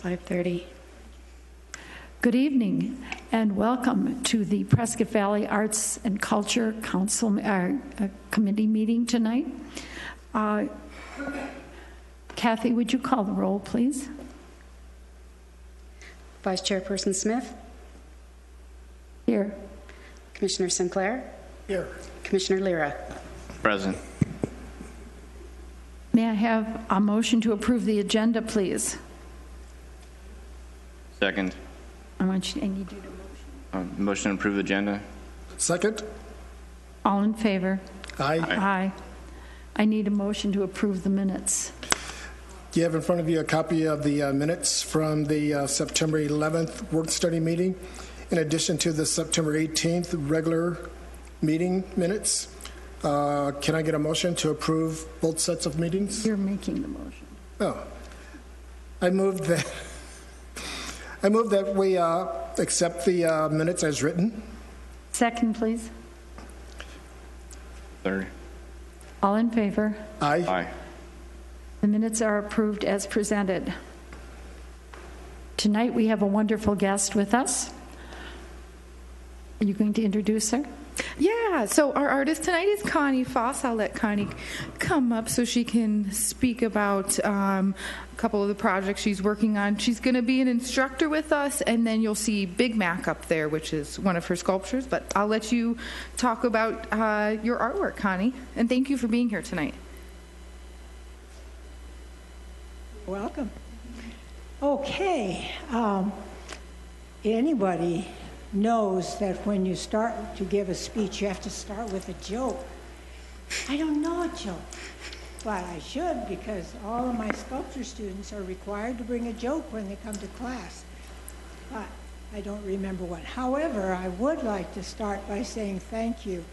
5:30. Good evening and welcome to the Prescott Valley Arts and Culture Council Committee meeting tonight. Kathy, would you call the roll, please? Vice Chairperson Smith? Here. Commissioner Sinclair? Here. Commissioner Lira? Present. May I have a motion to approve the agenda, please? Second. I need you to motion. Motion to approve the agenda. Second. All in favor? Aye. Aye. I need a motion to approve the minutes. You have in front of you a copy of the minutes from the September 11th work-study meeting, in addition to the September 18th regular meeting minutes. Can I get a motion to approve both sets of meetings? You're making the motion. Oh. I move that we accept the minutes as written. Second, please. Third. All in favor? Aye. Aye. The minutes are approved as presented. Tonight we have a wonderful guest with us. Are you going to introduce her? Yeah, so our artist tonight is Connie Foss. I'll let Connie come up so she can speak about a couple of the projects she's working on. She's going to be an instructor with us, and then you'll see Big Mac up there, which is one of her sculptures. But I'll let you talk about your artwork, Connie, and thank you for being here tonight. Welcome. Okay. Anybody knows that when you start to give a speech, you have to start with a joke. I don't know a joke, but I should, because all of my sculpture students are required to bring a joke when they come to class. But I don't remember one. However, I would like to start by saying thank you.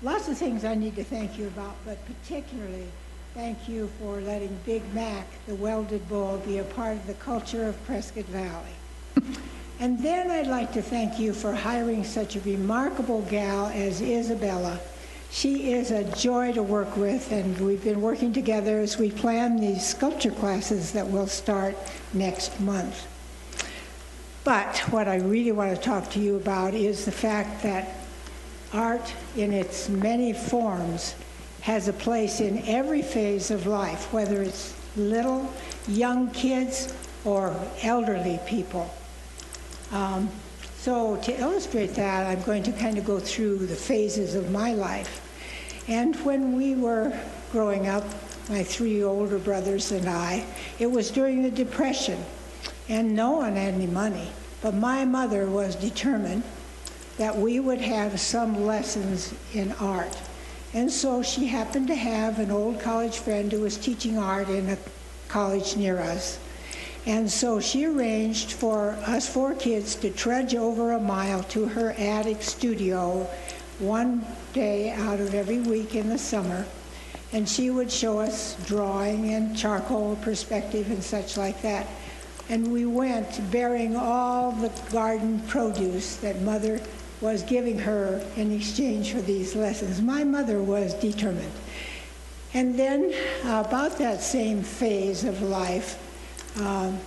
Lots of things I need to thank you about, but particularly thank you for letting Big Mac, the welded bull, be a part of the culture of Prescott Valley. And then I'd like to thank you for hiring such a remarkable gal as Isabella. She is a joy to work with, and we've been working together as we plan these sculpture classes that will start next month. But what I really want to talk to you about is the fact that art in its many forms has a place in every phase of life, whether it's little, young kids, or elderly people. So to illustrate that, I'm going to kind of go through the phases of my life. And when we were growing up, my three older brothers and I, it was during the Depression, and no one had any money. But my mother was determined that we would have some lessons in art. And so she happened to have an old college friend who was teaching art in a college near us. And so she arranged for us four kids to trudge over a mile to her attic studio one day out of every week in the summer. And she would show us drawing and charcoal perspective and such like that. And we went bearing all the garden produce that Mother was giving her in exchange for these lessons. My mother was determined. And then about that same phase of life, on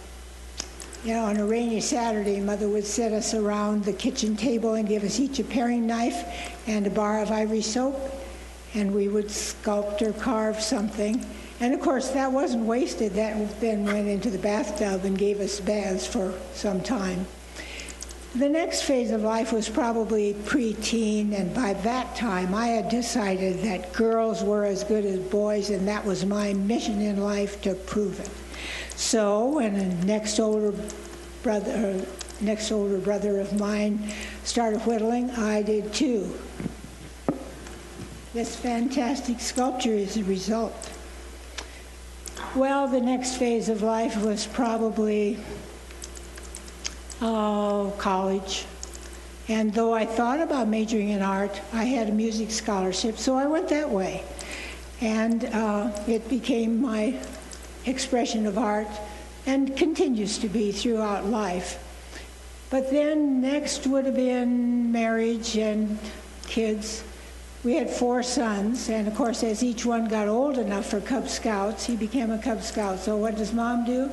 a rainy Saturday, Mother would set us around the kitchen table and give us each a paring knife and a bar of ivory soap, and we would sculpt or carve something. And of course, that wasn't wasted. That then went into the bathtub and gave us baths for some time. The next phase of life was probably preteen, and by that time I had decided that girls were as good as boys, and that was my mission in life to prove it. So when the next older brother of mine started whittling, I did too. This fantastic sculpture is a result. Well, the next phase of life was probably college. And though I thought about majoring in art, I had a music scholarship, so I went that way. And it became my expression of art and continues to be throughout life. But then next would have been marriage and kids. We had 4 sons, and of course as each one got old enough for Cub Scouts, he became a Cub Scout. So what does Mom do?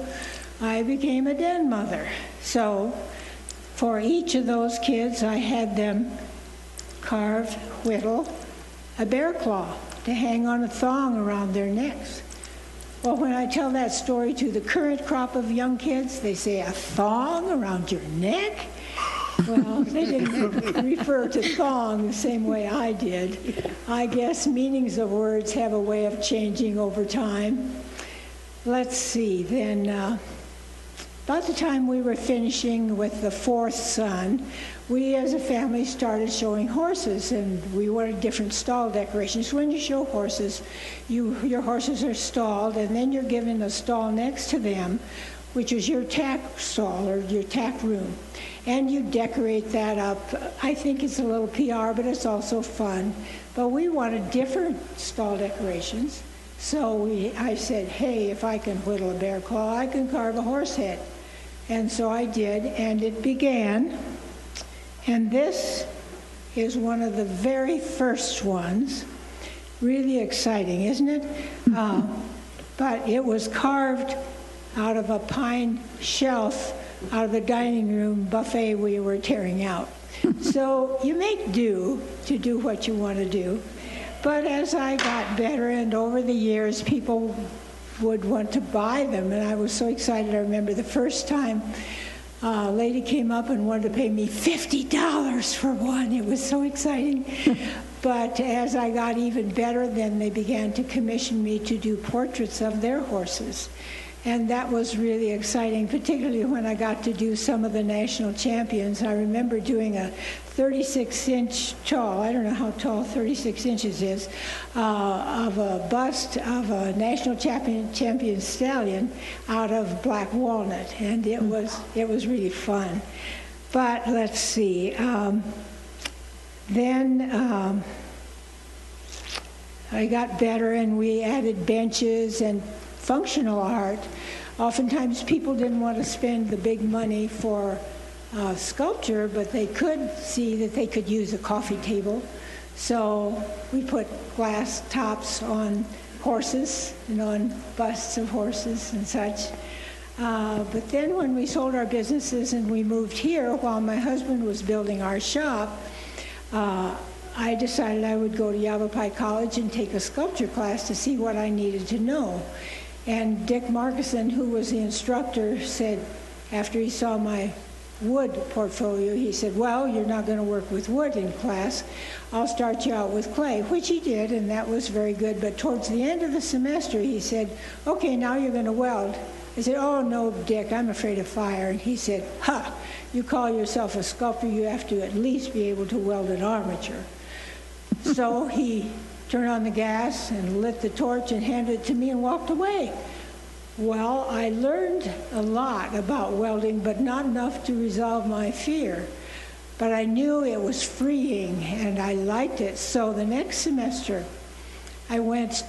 I became a den mother. So for each of those kids, I had them whittle a bear claw to hang on a thong around their necks. Well, when I tell that story to the current crop of young kids, they say, a thong around your neck? Well, they didn't refer to thong the same way I did. I guess meanings of words have a way of changing over time. Let's see, then about the time we were finishing with the fourth son, we as a family started showing horses, and we wanted different stall decorations. When you show horses, your horses are stalled, and then you're given a stall next to them, which is your tack stall or your tack room. And you decorate that up. I think it's a little PR, but it's also fun. But we wanted different stall decorations. So I said, hey, if I can whittle a bear claw, I can carve a horse head. And so I did, and it began. And this is one of the very first ones. Really exciting, isn't it? But it was carved out of a pine shelf out of the dining room buffet we were tearing out. So you make do to do what you want to do. But as I got better, and over the years, people would want to buy them, and I was so excited. I remember the first time a lady came up and wanted to pay me $50 for one. It was so exciting. But as I got even better, then they began to commission me to do portraits of their horses. And that was really exciting, particularly when I got to do some of the national champions. I remember doing a 36-inch tall, I don't know how tall 36 inches is, of a bust of a national champion stallion out of black walnut. And it was really fun. But let's see. Then I got better, and we added benches and functional art. Oftentimes people didn't want to spend the big money for sculpture, but they could see that they could use a coffee table. So we put glass tops on horses and on busts of horses and such. But then when we sold our businesses and we moved here, while my husband was building our shop, I decided I would go to Yavapai College and take a sculpture class to see what I needed to know. And Dick Markison, who was the instructor, said, after he saw my wood portfolio, he said, well, you're not going to work with wood in class. I'll start you out with clay, which he did, and that was very good. But towards the end of the semester, he said, okay, now you're going to weld. I said, oh, no, Dick, I'm afraid of fire. And he said, ha, you call yourself a sculptor, you have to at least be able to weld an armature. So he turned on the gas and lit the torch and handed it to me and walked away. Well, I learned a lot about welding, but not enough to resolve my fear. But I knew it was freeing, and I liked it. So the next semester, I went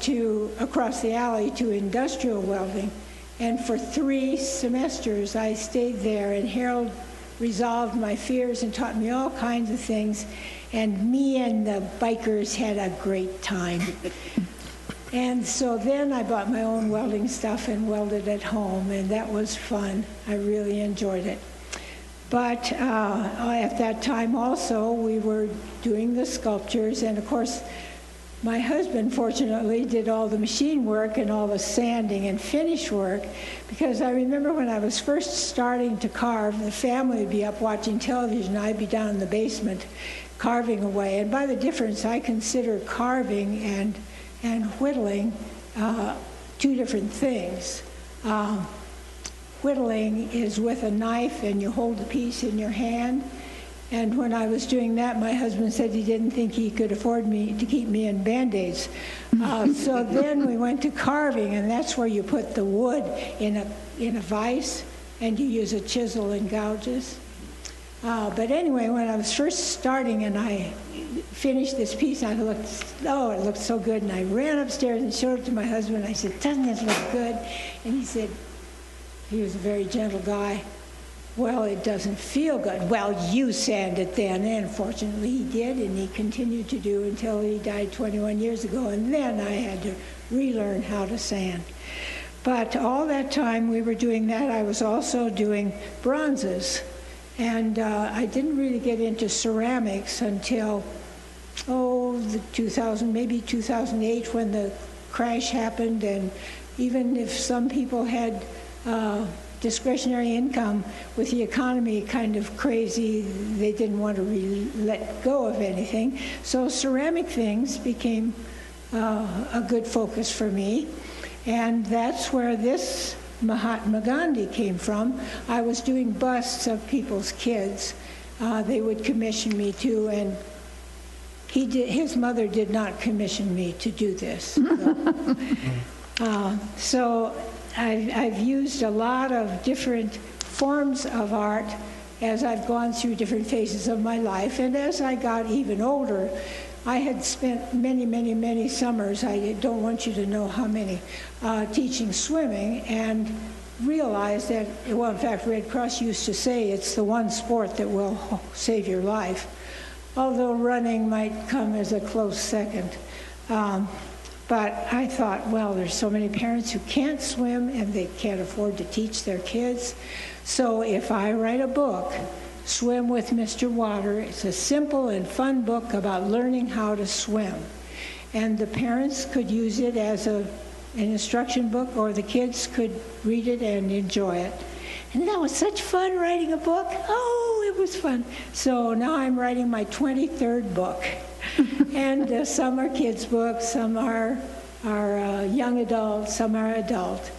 across the alley to industrial welding, and for 3 semesters, I stayed there, and Harold resolved my fears and taught me all kinds of things. And me and the bikers had a great time. And so then I bought my own welding stuff and welded at home, and that was fun. I really enjoyed it. But at that time also, we were doing the sculptures, and of course, my husband, fortunately, did all the machine work and all the sanding and finish work, because I remember when I was first starting to carve, the family would be up watching television, I'd be down in the basement carving away. And by the difference, I consider carving and whittling 2 different things. Whittling is with a knife and you hold the piece in your hand. And when I was doing that, my husband said he didn't think he could afford me to keep me in Band-Aids. So then we went to carving, and that's where you put the wood in a vise and you use a chisel and gouges. But anyway, when I was first starting and I finished this piece, it looked so good. And I ran upstairs and showed it to my husband. I said, doesn't this look good? And he said, he was a very gentle guy, well, it doesn't feel good. Well, you sand it then. And fortunately he did, and he continued to do until he died 21 years ago. And then I had to relearn how to sand. But all that time we were doing that, I was also doing bronzes. And I didn't really get into ceramics until, maybe 2008 when the crash happened. And even if some people had discretionary income, with the economy kind of crazy, they didn't want to really let go of anything. So ceramic things became a good focus for me. And that's where this Mahatma Gandhi came from. I was doing busts of people's kids. They would commission me to, and his mother did not commission me to do this. So I've used a lot of different forms of art as I've gone through different phases of my life. And as I got even older, I had spent many, many, many summers, I don't want you to know how many, teaching swimming, and realized that, well, in fact, Red Cross used to say it's the one sport that will save your life, although running might come as a close second. But I thought, well, there's so many parents who can't swim and they can't afford to teach their kids. So if I write a book, Swim with Mr. Water, it's a simple and fun book about learning how to swim. And the parents could use it as an instruction book, or the kids could read it and enjoy it. And that was such fun, writing a book. Oh, it was fun. So now I'm writing my 23rd book. And some are kids' books, some are young adult, some are adult.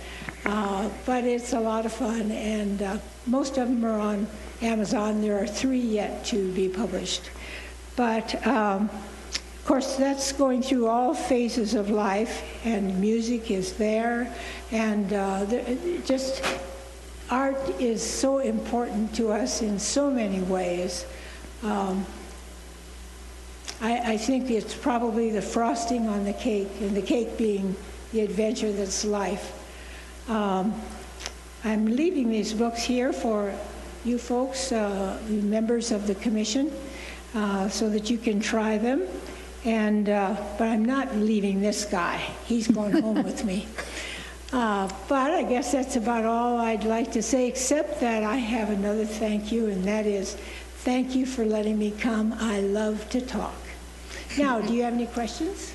But it's a lot of fun, and most of them are on Amazon. There are 3 yet to be published. But, of course, that's going through all phases of life, and music is there, and just art is so important to us in so many ways. I think it's probably the frosting on the cake, and the cake being the adventure that's life. I'm leaving these books here for you folks, members of the commission, so that you can try them. And but I'm not leaving this guy. He's going home with me. But I guess that's about all I'd like to say, except that I have another thank you, and that is, thank you for letting me come. I love to talk. Now, do you have any questions?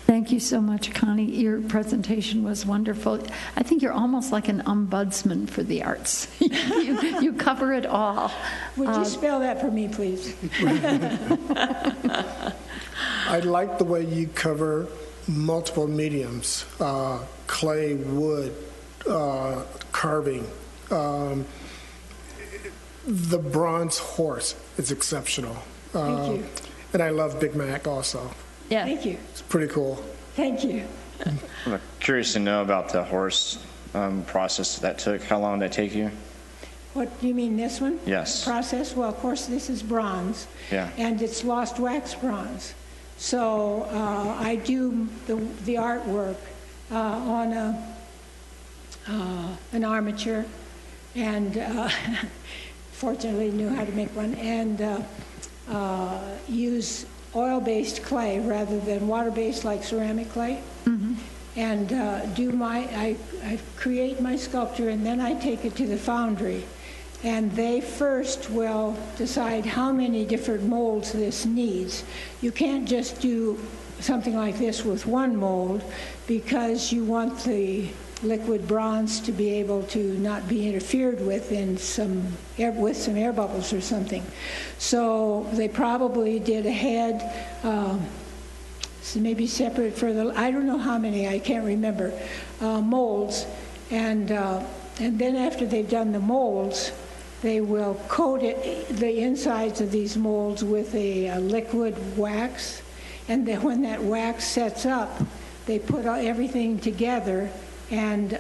Thank you so much, Connie. Your presentation was wonderful. I think you're almost like an ombudsman for the arts. you cover it all. Would you spell that for me, please? I like the way you cover multiple mediums, clay, wood, carving. The bronze horse is exceptional. Thank you. And I love Big Mac also. Yeah. Thank you. It's pretty cool. Thank you. I'm curious to know about the horse process that took. How long did that take you? What do you mean, this one? Yes. Process? Well, of course, this is bronze. Yeah. And it's lost wax bronze. So I do the artwork on an armature, and fortunately knew how to make one, and use oil-based clay rather than water-based like ceramic clay. Mm-hmm. And I create my sculpture, and then I take it to the foundry. And they first will decide how many different molds this needs. You can't just do something like this with one mold, because you want the liquid bronze to be able to not be interfered with with some air bubbles or something. So they probably did a head, so maybe separate for I don't know how many, I can't remember, molds. And then after they've done the molds, they will coat the insides of these molds with a liquid wax. And then when that wax sets up, they put everything together, and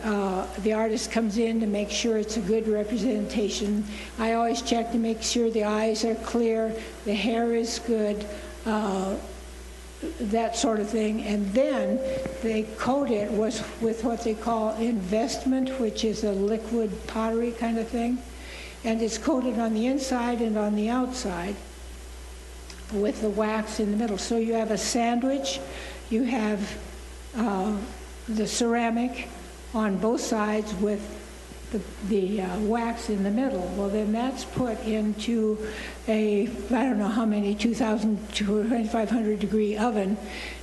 the artist comes in to make sure it's a good representation. I always check to make sure the eyes are clear, the hair is good, that sort of thing. And then they coat it with what they call investment, which is a liquid pottery kind of thing. And it's coated on the inside and on the outside with the wax in the middle. So you have a sandwich, you have the ceramic, on both sides with the wax in the middle. Well, then that's put into I don't know how many, 2,000 to 2,500 degree oven.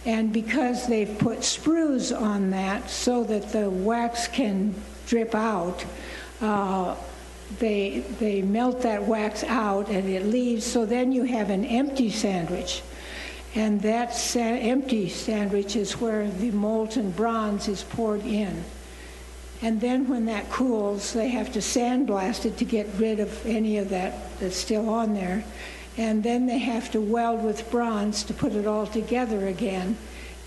And because they've put sprues on that so that the wax can drip out, they melt that wax out and it leaves, so then you have an empty sandwich. And that empty sandwich is where the molten bronze is poured in. And then when that cools, they have to sandblast it to get rid of any of that that's still on there. And then they have to weld with bronze to put it all together again.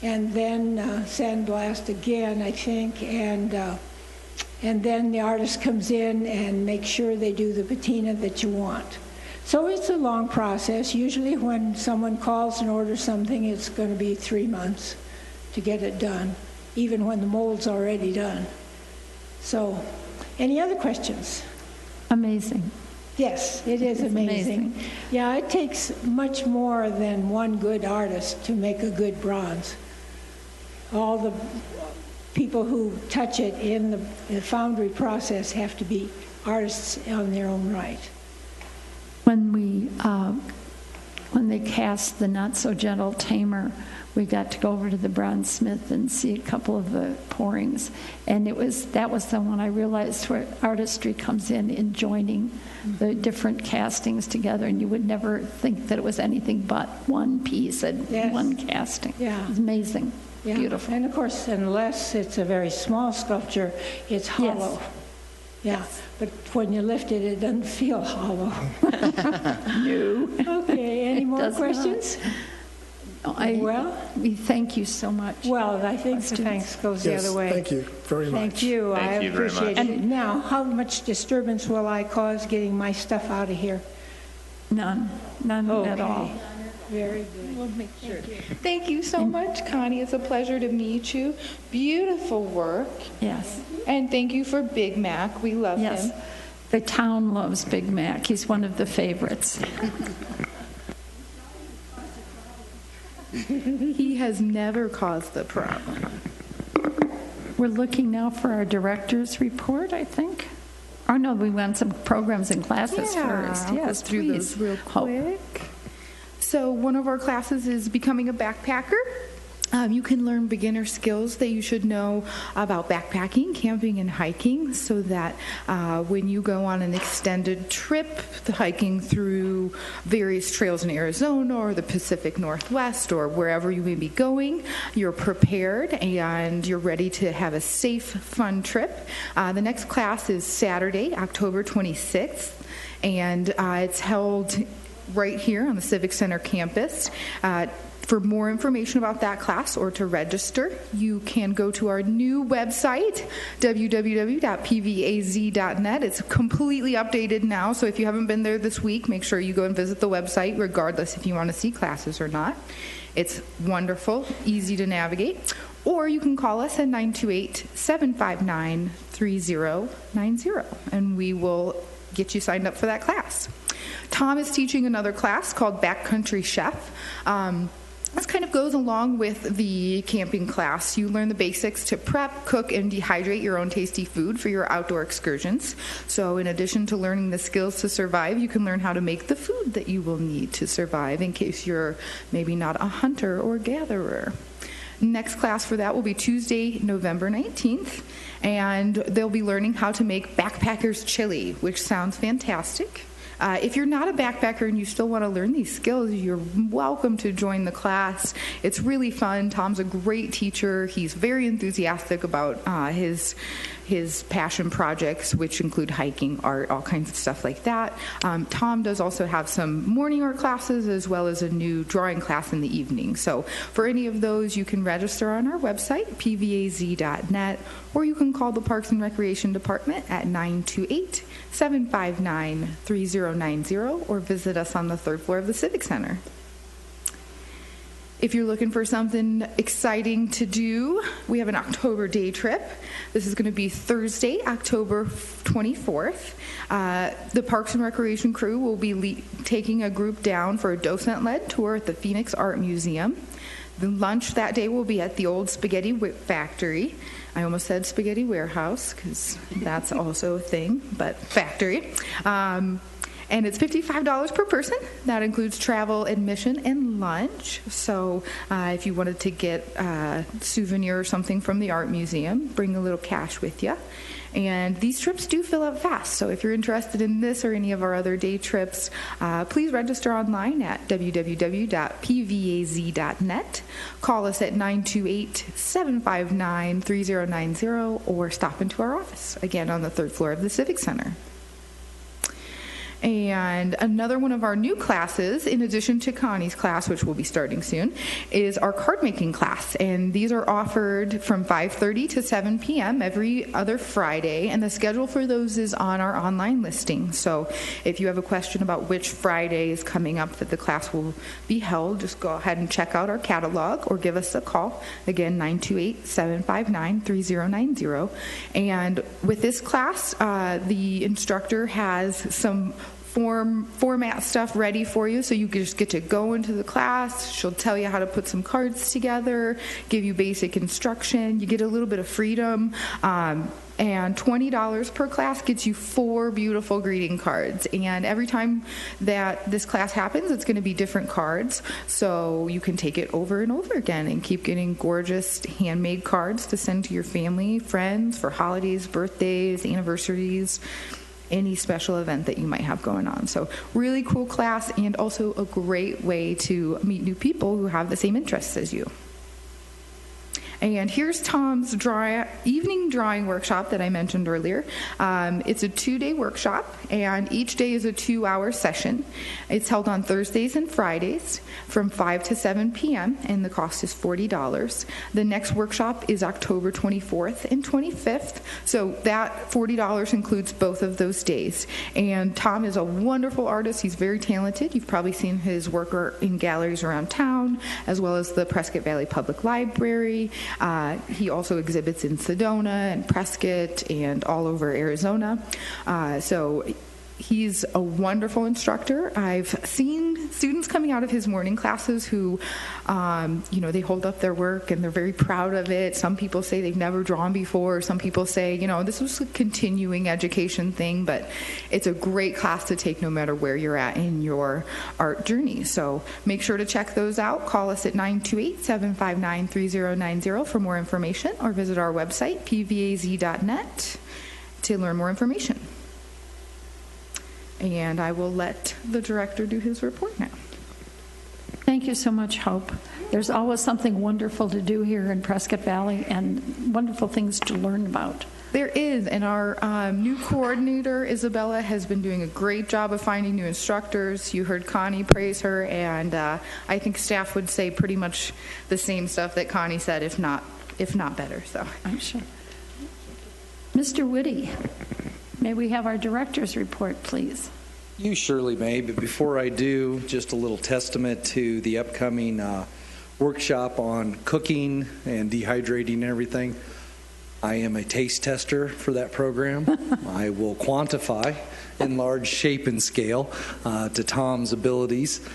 And then sandblast again, I think. And then the artist comes in and makes sure they do the patina that you want. So it's a long process. Usually when someone calls and orders something, it's going to be 3 months to get it done, even when the mold's already done. So, any other questions? Amazing. Yes, it is amazing. Yeah, it takes much more than one good artist to make a good bronze. All the people who touch it in the foundry process have to be artists on their own right. When they cast the Not So Gentle Tamer, we got to go over to the bronzesmith and see a couple of the pourings, and that was the one I realized where artistry comes in joining the different castings together, and you would never think that it was anything but one piece and one casting. Yeah. It's amazing. Yeah. Beautiful. And of course, unless it's a very small sculpture, it's hollow. Yes. Yeah, Yes. but when you lift it, it doesn't feel hollow. No. Okay, any more does not. questions? We thank you so much. Well, I think the Students. thanks goes the Yes, other way. thank you very much. Thank you. I Thank you very appreciate much. it. Now, how much disturbance will I cause getting my stuff out of here? None at all. Okay. Very good. We'll make sure. Thank you so much, Connie. It's a pleasure to meet you. Beautiful work. Yes. And thank you for Big Mac. We love Yes. him. The town loves Big Mac. He's one of the favorites. He has never caused the problem. We're looking now for our director's report, I think. Oh, no, we want some programs and classes first. I'll Yes, go through please. those real Hope. quick. So one of our classes is becoming a backpacker. You can learn beginner skills that you should know about backpacking, camping, and hiking so that when you go on an extended trip, hiking through various trails in Arizona or the Pacific Northwest or wherever you may be going, you're prepared and you're ready to have a safe, fun trip. The next class is Saturday, October 26th, and it's held right here on the Civic Center campus. For more information about that class or to register, you can go to our new website, www.pvaz.net. It's completely updated now, so if you haven't been there this week, make sure you go and visit the website, regardless if you want to see classes or not. It's wonderful, easy to navigate. Or you can call us at 928-759-3090, and we will get you signed up for that class. Tom is teaching another class called Backcountry Chef. This kind of goes along with the camping class. You learn the basics to prep, cook, and dehydrate your own tasty food for your outdoor excursions. So in addition to learning the skills to survive, you can learn how to make the food that you will need to survive in case you're maybe not a hunter or gatherer. Next class for that will be Tuesday, November 19th, and they'll be learning how to make backpacker's chili, which sounds fantastic. If you're not a backpacker and you still want to learn these skills, you're welcome to join the class. It's really fun. Tom's a great teacher. He's very enthusiastic about his passion projects, which include hiking, art, all kinds of stuff like that. Tom does also have some morning art classes as well as a new drawing class in the evening. So for any of those, you can register on our website, pvaz.net, or you can call the Parks and Recreation Department at 928-759-3090 or visit us on the third floor of the Civic Center. If you're looking for something exciting to do, we have an October day trip. This is going to be Thursday, October 24th. The Parks and Recreation crew will be taking a group down for a docent-led tour at the Phoenix Art Museum. The lunch that day will be at the Old Spaghetti Whip Factory. I almost said spaghetti warehouse because that's also a thing, but factory. And it's $55 per person. That includes travel, admission, and lunch. So if you wanted to get a souvenir or something from the art museum, bring a little cash with you. And these trips do fill up fast. So if you're interested in this or any of our other day trips, please register online at www.pvaz.net. Call us at 928-759-3090 or stop into our office, again, on the 3rd floor of the Civic Center. And another one of our new classes, in addition to Connie's class, which will be starting soon, is our card making class. And these are offered from 5:30 to 7 p.m. every other Friday. And the schedule for those is on our online listing. So if you have a question about which Friday is coming up that the class will be held, just go ahead and check out our catalog or give us a call. Again, 928-759-3090. And with this class, the instructor has some format stuff ready for you, so you can just get to go into the class. She'll tell you how to put some cards together, give you basic instruction. You get a little bit of freedom, and $20 per class gets you 4 beautiful greeting cards. And every time that this class happens, it's going to be different cards, so you can take it over and over again and keep getting gorgeous handmade cards to send to your family, friends for holidays, birthdays, anniversaries, any special event that you might have going on. So really cool class, and also a great way to meet new people who have the same interests as you. And here's Tom's evening drawing workshop that I mentioned earlier. It's a 2-day workshop, and each day is a 2-hour session. It's held on Thursdays and Fridays from 5 to 7 p.m., and the cost is $40. The next workshop is October 24th and 25th, so that $40 includes both of those days. And Tom is a wonderful artist. He's very talented. You've probably seen his work in galleries around town, as well as the Prescott Valley Public Library. He also exhibits in Sedona and Prescott and all over Arizona. So he's a wonderful instructor. I've seen students coming out of his morning classes who, they hold up their work and they're very proud of it. Some people say they've never drawn before. Some people say, this was a continuing education thing, but it's a great class to take no matter where you're at in your art journey. So make sure to check those out. Call us at 928-759-3090 for more information, or visit our website, pvaz.net, to learn more information. And I will let the director do his report now. Thank you so much, Hope. There's always something wonderful to do here in Prescott Valley and wonderful things to learn about. There is, and our new coordinator, Isabella, has been doing a great job of finding new instructors. You heard Connie praise her, and I think staff would say pretty much the same stuff that Connie said, if not better. So I'm sure. Mr. Whitty, may we have our director's report, please? You surely may, but before I do, just a little testament to the upcoming workshop on cooking and dehydrating and everything. I am a taste tester for that program. I will quantify in large shape and scale to Tom's abilities.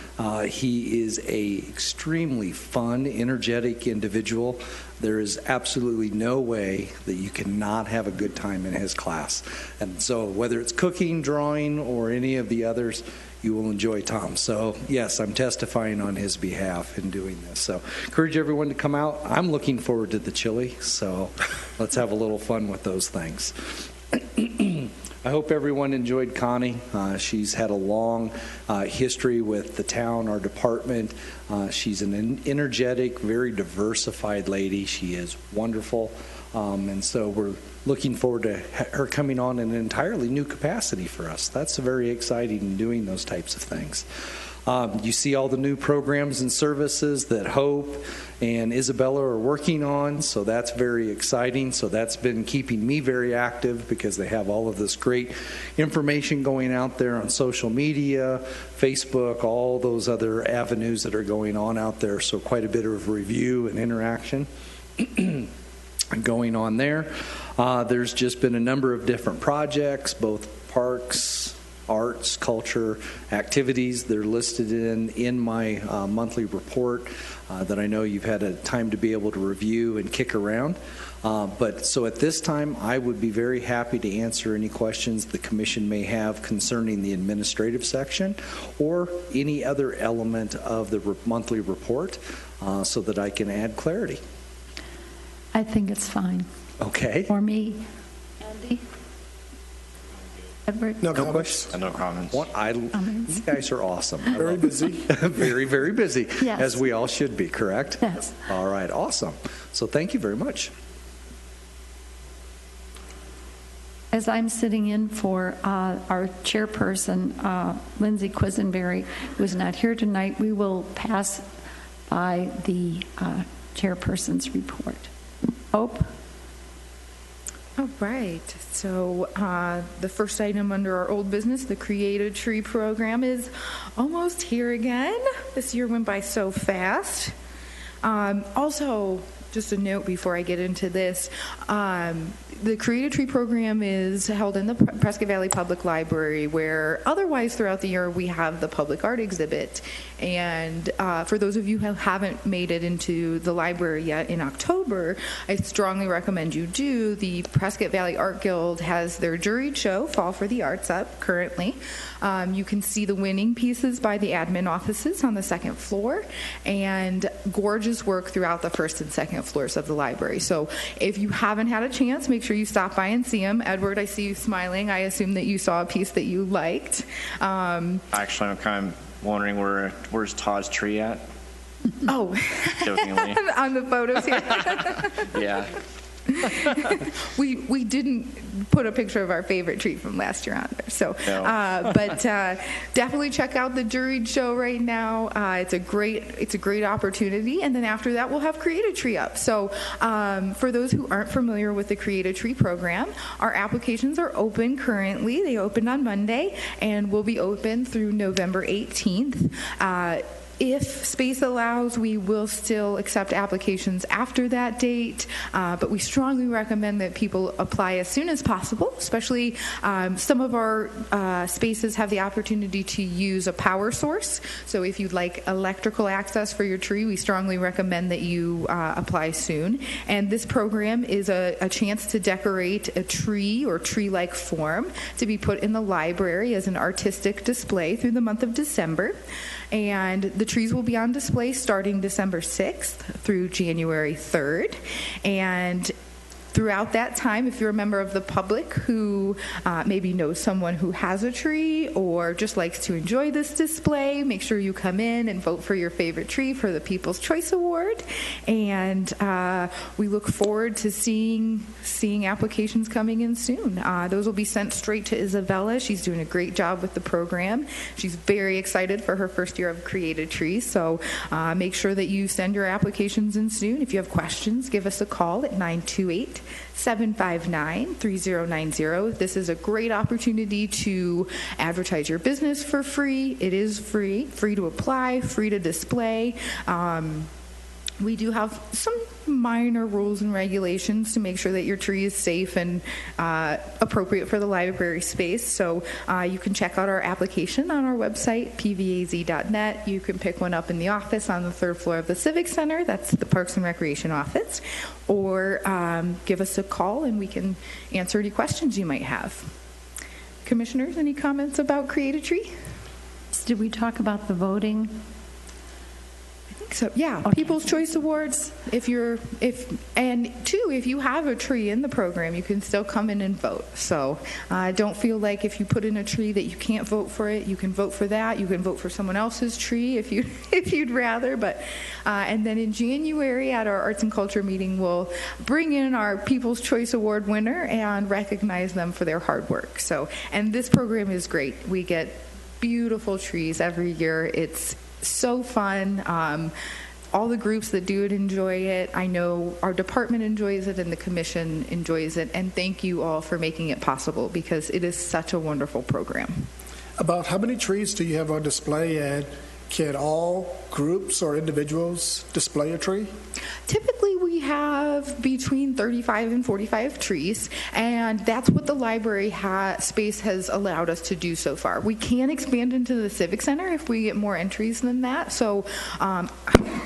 He is a extremely fun, energetic individual. There is absolutely no way that you cannot have a good time in his class. And so whether it's cooking, drawing, or any of the others, you will enjoy Tom. So yes, I'm testifying on his behalf in doing this. So encourage everyone to come out. I'm looking forward to the chili, so let's have a little fun with those things. I hope everyone enjoyed Connie. She's had a long history with the town, our department. She's an energetic, very diversified lady. She is wonderful. And so we're looking forward to her coming on in an entirely new capacity for us. That's very exciting in doing those types of things. You see all the new programs and services that Hope and Isabella are working on, so that's very exciting. So that's been keeping me very active because they have all of this great information going out there on social media, Facebook, all those other avenues that are going on out there. So quite a bit of review and interaction going on there. There's just been a number of different projects, both parks, arts, culture activities. They're listed in my monthly report that I know you've had a time to be able to review and kick around. But so at this time, I would be very happy to answer any questions the commission may have concerning the administrative section or any other element of the monthly report so that I can add clarity. I think it's fine. Okay. For me. Andy? Edward? No No comments. questions? No comments. What you guys are awesome. I Very love it. busy. Very, very busy, Yes. as we all should be, correct? Yes. All right, awesome. So thank you very much. As I'm sitting in for our chairperson, Lindsay Quisenberry, who is not here tonight, we will pass by the chairperson's report. Hope? All right. So the first item under our old business, the Create a Tree program, is almost here again. This year went by so fast. Also, just a note before I get into this, the Create a Tree program is held in the Prescott Valley Public Library, where otherwise throughout the year we have the public art exhibit. And for those of you who haven't made it into the library yet in October, I strongly recommend you do. The Prescott Valley Art Guild has their juried show, Fall for the Arts, up currently. You can see the winning pieces by the admin offices on the second floor, and gorgeous work throughout the first and second floors of the library. So if you haven't had a chance, make sure you stop by and see them. Edward, I see you smiling. I assume that you saw a piece that you liked. Actually, I'm kind of wondering where's Todd's tree at? Oh, Jokingly. on the photos here. Yeah. We didn't put a picture of our favorite tree from last year on there. So, No. but definitely check out the juried show right now. It's a great opportunity. And then after that, we'll have Create a Tree up. So for those who aren't familiar with the Create a Tree program, our applications are open currently. They opened on Monday and will be open through November 18th. If space allows, we will still accept applications after that date, but we strongly recommend that people apply as soon as possible, especially some of our spaces have the opportunity to use a power source. So if you'd like electrical access for your tree, we strongly recommend that you apply soon. And this program is a chance to decorate a tree or tree-like form to be put in the library as an artistic display through the month of December. And the trees will be on display starting December 6th through January 3rd. And throughout that time, if you're a member of the public who maybe knows someone who has a tree or just likes to enjoy this display, make sure you come in and vote for your favorite tree for the People's Choice Award. And we look forward to seeing applications coming in soon. Those will be sent straight to Isabella. She's doing a great job with the program. She's very excited for her first year of Create a Tree. So make sure that you send your applications in soon. If you have questions, give us a call at 928-759-3090. This is a great opportunity to advertise your business for free. It is free to apply, free to display. We do have some minor rules and regulations to make sure that your tree is safe and appropriate for the library space. So you can check out our application on our website, pvaz.net. You can pick one up in the office on the third floor of the Civic Center. That's the Parks and Recreation office. Or give us a call and we can answer any questions you might have. Commissioners, any comments about Create a Tree? Did we talk about the voting? So yeah, Okay. People's Choice Awards. If you have a tree in the program, you can still come in and vote. So don't feel like if you put in a tree that you can't vote for it. You can vote for that. You can vote for someone else's tree if you'd rather. But and then in January at our Arts and Culture meeting, we'll bring in our People's Choice Award winner and recognize them for their hard work. So and this program is great. We get beautiful trees every year. It's so fun. All the groups that do it enjoy it. I know our department enjoys it and the commission enjoys it. And thank you all for making it possible because it is such a wonderful program. About how many trees do you have on display, and can all groups or individuals display a tree? Typically, we we have between 35 and 45 trees, and that's what the library space has allowed us to do so far. We can expand into the Civic Center if we get more entries than that, so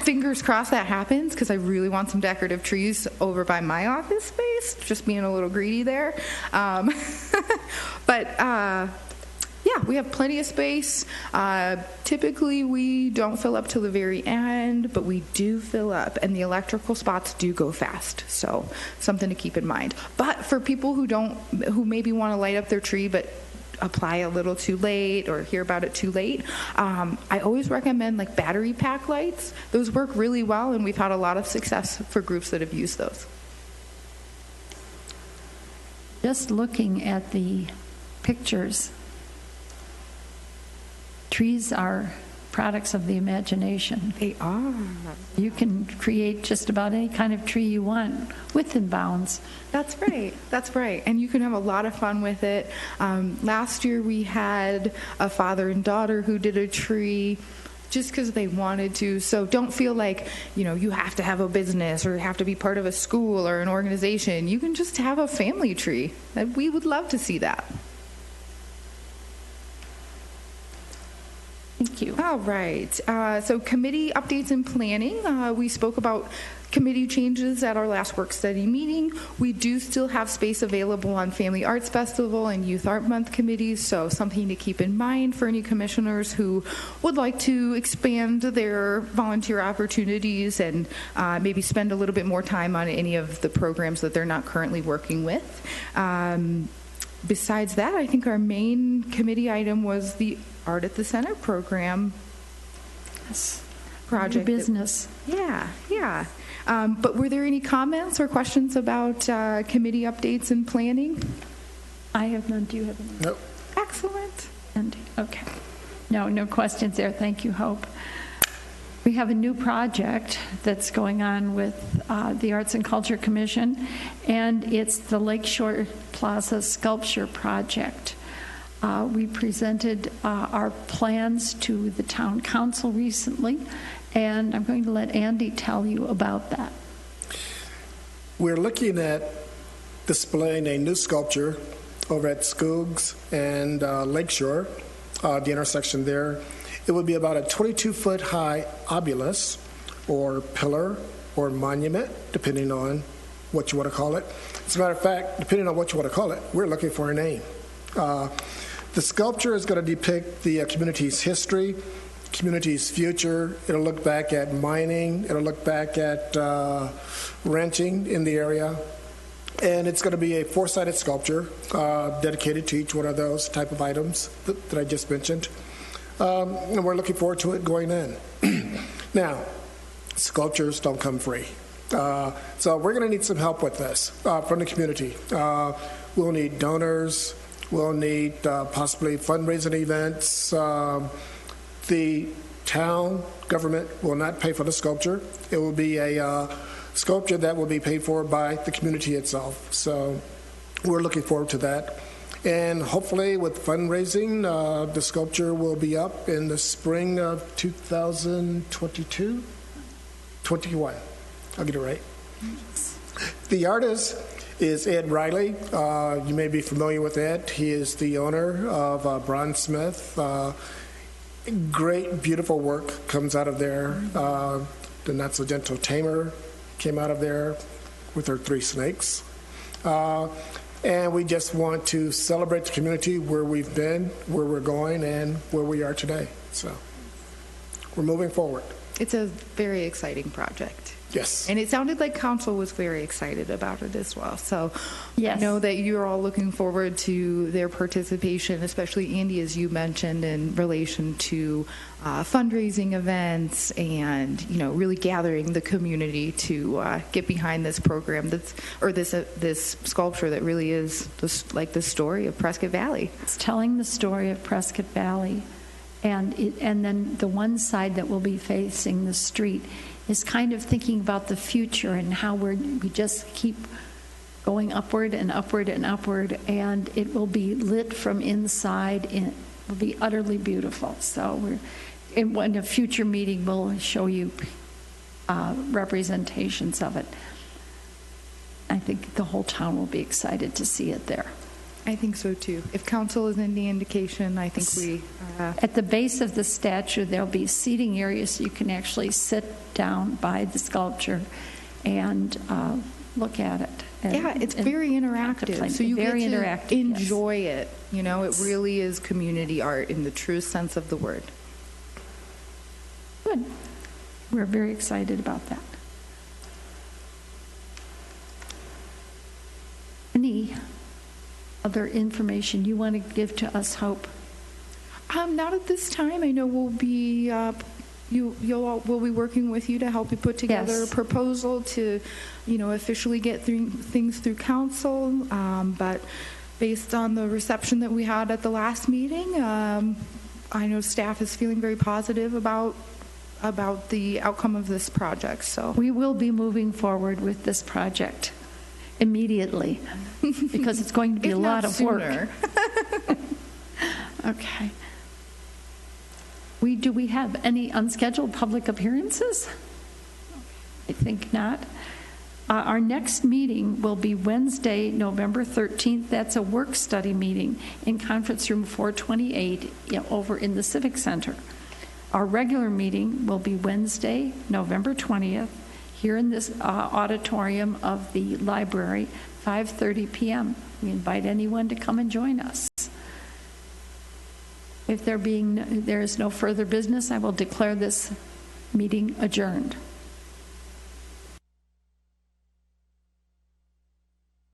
fingers crossed that happens, because I really want some decorative trees over by my office space, just being a little greedy there. Yeah, we have plenty of space. Typically, we don't fill up till the very end, but we do fill up, and the electrical spots do go fast. So something to keep in mind. But for people who maybe want to light up their tree, but apply a little too late or hear about it too late, I always recommend like battery pack lights. Those work really well, and we've had a lot of success for groups that have used those. Just looking at the pictures, trees are products of the imagination. They are. You can create just about any kind of tree you want within bounds. That's right. That's right. And you can have a lot of fun with it. Last year we had a father and daughter who did a tree just because they wanted to. So don't feel like, you have to have a business or you have to be part of a school or an organization. You can just have a family tree. We would love to see that. Thank you. All right. So committee updates and planning. We spoke about committee changes at our last work study meeting. We do still have space available on Family Arts Festival and Youth Art Month committees, so something to keep in mind for any commissioners who would like to expand their volunteer opportunities and maybe spend a little bit more time on any of the programs that they're not currently working with. Besides that, I think our main committee item was the Art at the Center program project. Your business. Yeah. But were there any comments or questions about committee updates and planning? I have none. Do you have any? Nope. Excellent. And okay. No questions there. Thank you, Hope. We have a new project that's going on with the Arts and Culture Commission, and it's the Lakeshore Plaza Sculpture Project. We presented our plans to the town council recently, and I'm going to let Andy tell you about that. We're looking at displaying a new sculpture over at Skoogs and Lakeshore, the intersection there. It would be about a 22-foot high obelisk or pillar or monument, depending on what you want to call it. As a matter of fact, depending on what you want to call it, we're looking for a name. The sculpture is going to depict the community's history, community's future. It'll look back at mining. It'll look back at ranching in the area. And it's going to be a four-sided sculpture dedicated to each one of those type of items that I just mentioned. And we're looking forward to it going in. Now, sculptures don't come free. So we're going to need some help with this from the community. We'll need donors. We'll need possibly fundraising events. The town government will not pay for the sculpture. It will be a sculpture that will be paid for by the community itself. So we're looking forward to that. And hopefully with fundraising, the sculpture will be up in the spring of 2022? 21. I'll get it right. The artist is Ed Riley. You may be familiar with Ed. He is the owner of Bronzesmith. Great, beautiful work comes out of there. The Not So Gentle Tamer came out of there with her 3 snakes. And we just want to celebrate the community, where we've been, where we're going, and where we are today. So we're moving forward. It's a very exciting project. Yes. And it sounded like council was very excited about it as well. So Yes. I know that you're all looking forward to their participation, especially Andy, as you mentioned, in relation to fundraising events and, really gathering the community to get behind this program this sculpture that really is the story of Prescott Valley. It's telling the story of Prescott Valley, and then the one side that will be facing the street is kind of thinking about the future and how we just keep going upward and upward and upward, and it will be lit from inside. It will be utterly beautiful. So in a future meeting, we'll show you representations of it. I think the whole town will be excited to see it there. I think so too. If council is any indication, I think we. At the base of the statue, there'll be seating areas so you can actually sit down by the sculpture and look at it. Yeah, it's very interactive. So you very get to interactive, enjoy it. You know, it really is community art in the true sense of the word. Good. We're very excited about that. Any other information you want to give to us, Hope? Not at this time. I know we'll be we'll be working with you to help you put together Yes. a proposal to, officially get things through council. But based on the reception that we had at the last meeting, I know staff is feeling very positive about the outcome of this project. So We will be moving forward with this project immediately because it's going to be if a lot not of sooner. work. Okay. Do we have any unscheduled public appearances? I think not. Our next meeting will be Wednesday, November 13th. That's a work study meeting in conference room 428 over in the Civic Center. Our regular meeting will be Wednesday, November 20th, here in this auditorium of the library, 5:30 p.m. We invite anyone to come and join us. If there is no further business, I will declare this meeting adjourned.